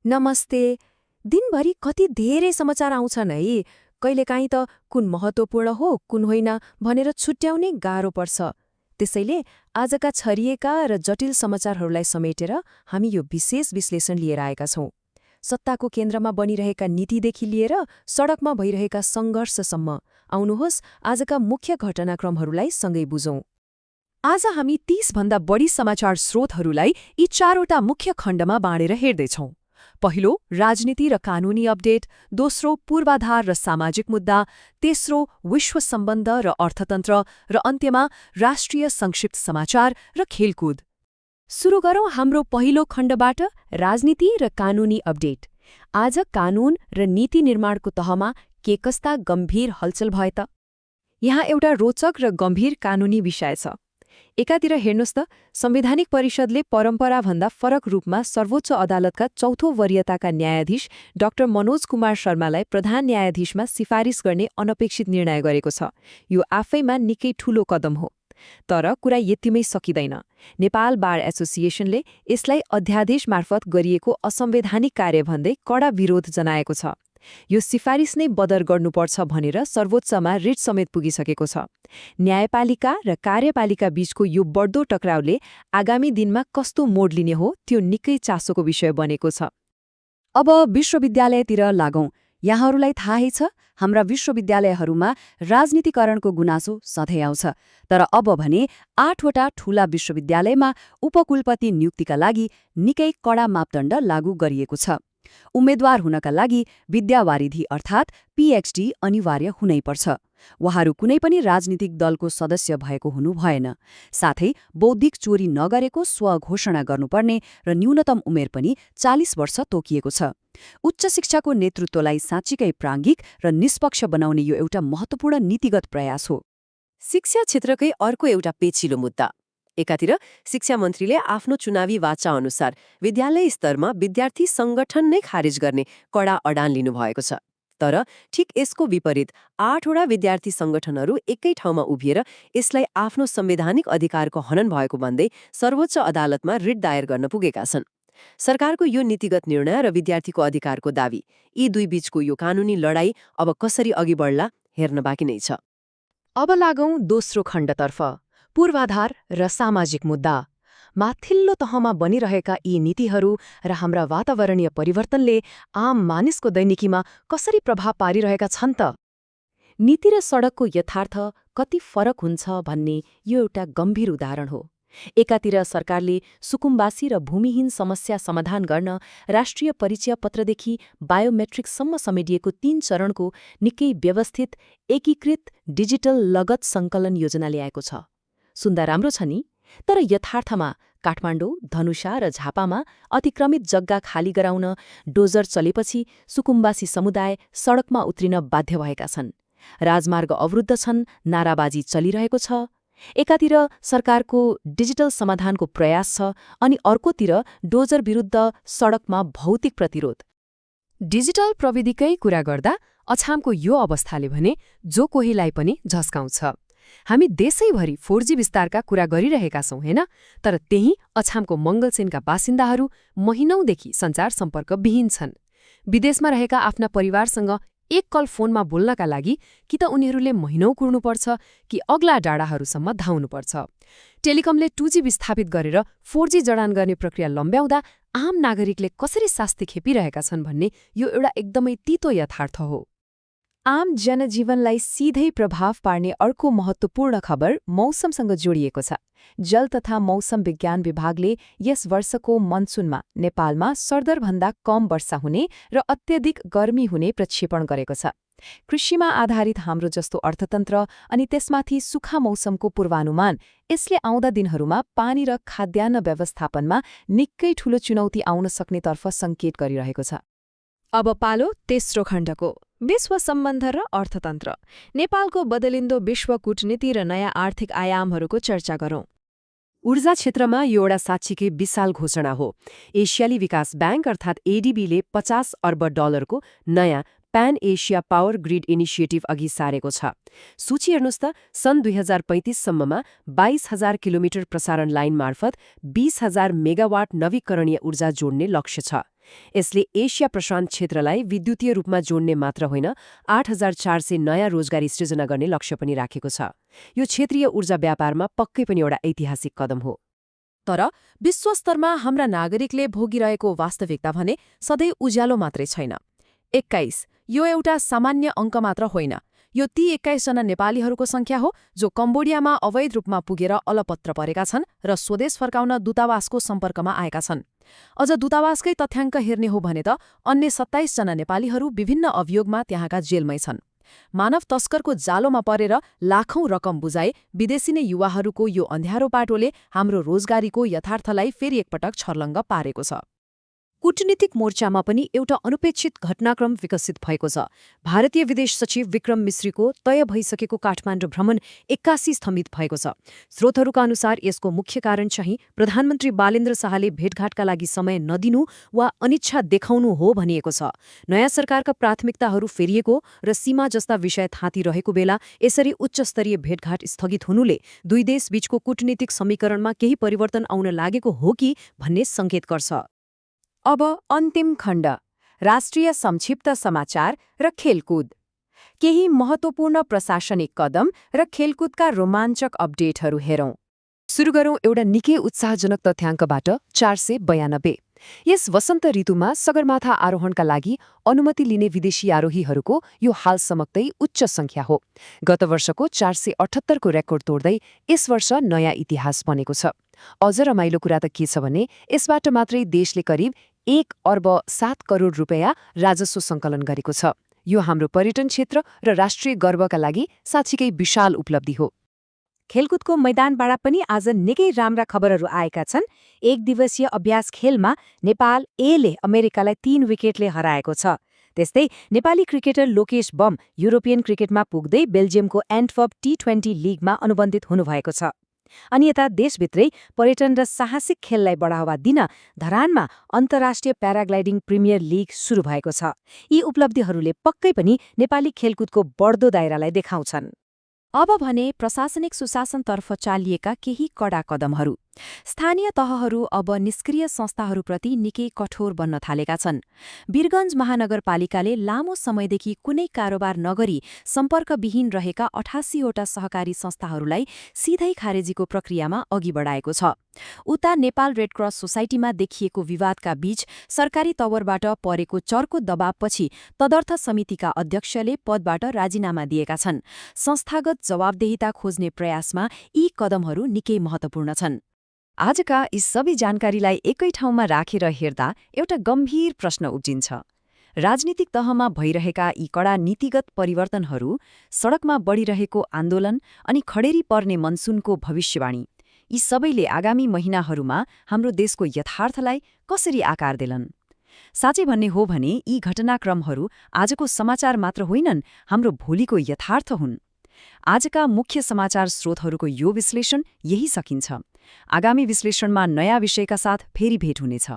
नमस्ते। दिनभरि कति धेरै समाचार आउँछन् है। कहिलेकाहीँ त कुन महत्त्वपूर्ण हो कुन होइन भनेर छुट्याउनै गाह्रो पर्छ। त्यसैले आजका छरिएका र जटिल समाचारहरूलाई समेटेर हामी यो विशेष विश्लेषण लिएर आएका छौं। सत्ताको केन्द्रमा बनिरहेका नीतिदेखि लिएर सडकमा भइरहेका सङ्घर्षसम्म आउनुहोस् आजका मुख्य घटनाक्रमहरूलाई सँगै बुझौं। आज हामी 30 भन्दा बढी समाचार स्रोतहरूलाई यी चारवटा मुख्य खण्डमा बाँडेर हेर्दैछौं। पहिलो राजनीति र कानूनी अपडेट, दोस्रो पूर्वाधार र सामाजिक मुद्दा, तेस्रो विश्व सम्बन्ध र अर्थतन्त्र र अन्त्यमा राष्ट्रिय संक्षिप्त समाचार र खेलकुद। सुरु गरौँ हाम्रो पहिलो खण्डबाट, राजनीति र कानूनी अपडेट। आज कानून र नीति निर्माणको तहमा के कस्ता गम्भीर हलचल भए त? यहाँ एउटा रोचक र गम्भीर कानूनी विषय छ। एकातिर हेर्नुहोस् त, संवैधानिक परिषदले परम्पराभन्दा फरक रूपमा सर्वोच्च अदालतका चौथो वरियताका न्यायाधीश डाक्टर मनोज कुमार शर्मालाई प्रधान न्यायाधीशमा सिफारिस गर्ने अनपेक्षित निर्णय गरेको छ। यो आफैमा निकै ठूलो कदम हो। तर कुरा यतिमै सकिँदैन। नेपाल बार एसोसिएसनले यसलाई अध्यादेश मार्फत गरिएको असंवैधानिक कार्य भन्दै कडा विरोध जनाएको छ। यो सिफारिस नै बदर गर्नुपर्छ भनेर सर्वोच्चमा रिट समेत पुगिसकेको छ। न्यायपालिका र कार्यपालिका बीचको यो बढ्दो टकरावले आगामी दिनमा कस्तो मोड लिने हो त्यो निकै चासोको विषय बनेको छ। अब विश्वविद्यालयतिर लागौं। यहाँहरूलाई थाहै छ, हाम्रा विश्वविद्यालयहरूमा राजनीतिकरणको गुनासो सधैँ आउँछ। तर अब भने 8वटा ठूला विश्वविद्यालयमा उपकुलपति नियुक्तिका लागि निकै कडा मापदण्ड लागू गरिएको छ। उम्मेद्वार हुनका लागि विद्यावारिधि अर्थात् पीएचडी अनिवार्य हुनैपर्छ। उहाँहरू कुनै पनि राजनीतिक दलको सदस्य भएको हुनु भएन। साथै बौद्धिक चोरी नगरेको स्वघोषणा गर्नुपर्ने र न्यूनतम उमेर पनि 40 वर्ष तोकिएको छ। उच्च शिक्षाको नेतृत्वलाई साँच्चीकै प्राज्ञिक र निष्पक्ष बनाउने यो एउटा महत्त्वपूर्ण नीतिगत प्रयास हो। शिक्षा क्षेत्रकै अर्को एउटा पेचिलो मुद्दा। एकातिर शिक्षा मन्त्रीले आफ्नो चुनावी वाचा अनुसार विद्यालय स्तरमा विद्यार्थी संगठन नै खारेज गर्ने कडा अडान लिनुभएको छ। तर ठिक यसको विपरीत 8वटा विद्यार्थी संगठनहरू एकै ठाउँमा उभिएर यसलाई आफ्नो संवैधानिक अधिकारको हनन भएको भन्दै सर्वोच्च अदालतमा रिट दायर गर्न पुगेका छन्। सरकारको यो नीतिगत निर्णय र विद्यार्थीको अधिकारको दावी, यी दुई बीचको यो कानूनी लडाईँ अब कसरी अघि बढ्ला हेर्न बाँकी नै छ। अब लागौं दोस्रो खण्डतर्फ, पूर्वाधार र सामाजिक मुद्दा। माथिल्लो तहमा बनिरहेका यी नीतिहरू र हाम्रा वातावरणीय परिवर्तनले आम मानिसको दैनिकीमा कसरी प्रभाव पारिरहेका छन् त? नीति र सडकको यथार्थ कति फरक हुन्छ भन्ने यो एउटा गम्भीर उदाहरण हो। एकातिर सरकारले सुकुम्बासी र भूमिहीन समस्या समाधान गर्न राष्ट्रिय परिचय पत्रदेखि बायोमेट्रिकसम्म समेटिएको 3 चरणको निकै व्यवस्थित एकीकृत डिजिटल लगत सङ्कलन योजना ल्याएको छ। सुन्दा राम्रो छ नि? तर यथार्थमा काठमाडौँ, धनुषा र झापामा अतिक्रमित जग्गा खाली गराउन डोजर चलेपछि सुकुम्बासी समुदाय सडकमा उत्रिन बाध्य भएका छन्। राजमार्ग अवरुद्ध छन्, नाराबाजी चलिरहेको छ। एकातिर सरकारको डिजिटल समाधानको प्रयास छ अनि अर्कोतिर डोजर विरुद्ध सडकमा भौतिक प्रतिरोध। डिजिटल प्रविधिकै कुरा गर्दा अछामको यो अवस्थाले भने जो कोहीलाई पनि झस्काउँछ। हामी देशैभरि 4G विस्तारका कुरा गरिरहेका छौं हैन? तर त्यही अछामको मंगलसेनका बासिन्दाहरू महिनौदेखि सञ्चार सम्पर्क विहीन छन्। विदेशमा रहेका आफ्ना परिवारसँग एक कल फोनमा बोल्नका लागि कि त उनीहरूले महिनौ कुर्नुपर्छ कि अग्ला डाँडाहरूसम्म धाउनुपर्छ। टेलिकमले 2G विस्थापित गरेर 4G जडान गर्ने प्रक्रिया लम्ब्याउँदा आम नागरिकले कसरी शास्ति खेपिरहेका छन् भन्ने यो एउटा एकदमै तीतो यथार्थ हो। आम जनजीवनलाई सिधै प्रभाव पार्ने अर्को महत्त्वपूर्ण खबर मौसमसँग जोडिएको छ। जल तथा मौसम विज्ञान विभागले यस वर्षको मनसुनमा नेपालमा सरदरभन्दा कम वर्षा हुने र अत्यधिक गर्मी हुने प्रक्षेपण गरेको छ। कृषिमा आधारित हाम्रो जस्तो अर्थतन्त्र अनि त्यसमाथि सुखा मौसमको पूर्वानुमान यसले आउँदा दिनहरूमा पानी र खाद्यान्न व्यवस्थापनमा निकै ठूलो चुनौती आउन सक्नेतर्फ सङ्केत गरिरहेको छ। अब पालो तेस्रो खण्डको, विश्व सम्बन्ध र अर्थतन्त्र। नेपालको बदलिन्दो विश्व कूटनीति र नयाँ आर्थिक आयामहरूको चर्चा गरौं। ऊर्जा क्षेत्रमा यो एउटा साँच्चीकै विशाल घोषणा हो। एसियाली विकास ब्याङ्क अर्थात् एडीबीले $50 अर्ब नयाँ PAN Asia power grid initiative अघि सारेको छ। सूची हेर्नुहोस् त, सन् 2035 सम्ममा 22,000 किलोमिटर प्रसारण लाइन मार्फत 20,000 मेगावाट नवीकरणीय ऊर्जा जोड्ने लक्ष्य छ। यसले एसिया प्रशान्त क्षेत्रलाई विद्युतीय रूपमा जोड्ने मात्र होइन 8,400 नयाँ रोजगारी सृजना गर्ने लक्ष्य पनि राखेको छ। यो क्षेत्रीय ऊर्जा व्यापारमा पक्कै पनि एउटा ऐतिहासिक कदम हो। तर विश्वस्तरमा हाम्रा नागरिकले भोगिरहेको वास्तविकता भने सधैँ उज्यालो मात्रै छैन। 21 यो एउटा सामान्य अङ्क मात्र होइन। यो ती 21 जना नेपालीहरूको संख्या हो जो कम्बोडियामा अवैध रूपमा पुगेर अलपत्र परेका छन् र स्वदेश फर्काउन दूतावासको सम्पर्कमा आएका छन्। अझ दूतावासकै तथ्याङ्क हेर्ने हो भने त अन्य 27 जना नेपालीहरू विभिन्न अभियोगमा त्यहाँका जेलमै छन्। मानव तस्करको जालोमा परेर लाखौं रकम बुझाए विदेशी नै युवाहरूको यो अँध्यारो बाटोले हाम्रो रोजगारीको यथार्थलाई फेरि एकपटक छर्लङ्ग पारेको छ। कूटनीतिक मोर्चामा पनि एउटा अनपेक्षित घटनाक्रम विकसित भएको छ। भारतीय विदेश सचिव विक्रम मिश्रीको तय भइसकेको काठमाडौँ भ्रमण 81 स्थगित भएको छ। स्रोतहरूका अनुसार यसको मुख्य कारण चाहिँ प्रधानमन्त्री बालेन्द्र शाहले भेटघाटका लागि समय नदिनु वा अनिच्छा देखाउनु हो भनिएको छ। नयाँ सरकारका प्राथमिकताहरू फेरिएको र सीमा जस्ता विषय थाँती रहेको बेला यसरी उच्चस्तरीय भेटघाट स्थगित हुनुले दुई देशबीचको कूटनीतिक समीकरणमा केही परिवर्तन आउन लागेको हो कि भन्ने सङ्केत गर्छ। अब अन्तिम खण्ड राष्ट्रिय संक्षिप्त समाचार र खेलकुद। केही महत्त्वपूर्ण प्रशासनिक कदम र खेलकुदका रोमाञ्चक अपडेटहरू हेरौं। सुरु गरौं एउटा निकै उत्साहजनक तथ्याङ्कबाट। 492 यस वसन्त ऋतुमा सगरमाथा आरोहणका लागि अनुमति लिने विदेशी आरोहीहरूको यो हालसम्मकै उच्च संख्या हो। गत वर्षको 478 को रेकर्ड तोड्दै यस वर्ष नयाँ इतिहास बनेको छ। अझ रमाइलो कुरा त के छ भने यसबाट मात्रै देशले करिब 1,07 करोड रुपैयाँ राजस्व सङ्कलन गरेको छ। यो हाम्रो पर्यटन क्षेत्र र राष्ट्रिय गर्वका लागि साँच्चीकै विशाल उपलब्धि हो। खेलकुदको मैदानबाट पनि आज निकै राम्रा खबरहरू आएका छन्। एक दिवसीय अभ्यास खेलमा नेपाल एले अमेरिकालाई 3 विकेटले हराएको छ। त्यस्तै Nepali cricketer Lokesh bomb European क्रिकेटमा पुग्दै बेल्जियमको एन्टवर्प T20 लिगमा अनुबन्धित हुनुभएको छ। अनि यता देशभित्रै पर्यटन र साहसिक खेललाई बढावा दिन धरानमा अन्तर्राष्ट्रिय प्याराग्लाइडिङ प्रिमियर लिग सुरु भएको छ। यी उपलब्धिहरूले पक्कै पनि नेपाली खेलकुदको बढ्दो दायरालाई देखाउँछन्। अब भने प्रशासनिक सुशासनतर्फ चालिएका केही कडा कदमहरू। स्थानीय तहहरू अब निष्क्रिय संस्थाहरूप्रति निकै कठोर बन्न थालेका छन्। वीरगञ्ज महानगरपालिकाले लामो समयदेखि कुनै कारोबार नगरी सम्पर्कविहीन रहेका 88 वटा सहकारी संस्थाहरूलाई सिधै खारेजीको प्रक्रियामा अघि बढाएको छ। उता नेपाल रेडक्रस सोसाइटीमा देखिएको विवादका बीच सरकारी तवरबाट परेको चर्को दबावपछि तदर्थ समितिका अध्यक्षले पदबाट राजीनामा दिएका छन्। संस्थागत जवाबदेहिता खोज्ने प्रयासमा यी कदमहरू निकै महत्त्वपूर्ण छन्। आजका यी सबै जानकारीलाई एकै ठाउँमा राखेर हेर्दा एउटा गम्भीर प्रश्न उब्जिन्छ। राजनीतिक तहमा भइरहेका यी कडा नीतिगत परिवर्तनहरू, सडकमा बढिरहेको आन्दोलन अनि खडेरी पर्ने मनसुनको भविष्यवाणी, यी सबैले आगामी महिनाहरूमा हाम्रो देशको यथार्थलाई कसरी आकार देलान्? साँच्चै भन्ने हो भने यी घटनाक्रमहरू आजको समाचार मात्र होइनन्, हाम्रो भोलिको यथार्थ हुन्। आजका मुख्य समाचार स्रोतहरूको यो विश्लेषण यही सकिन्छ। आगामी विश्लेषणमा नयाँ विषयका साथ फेरि भेट हुनेछ।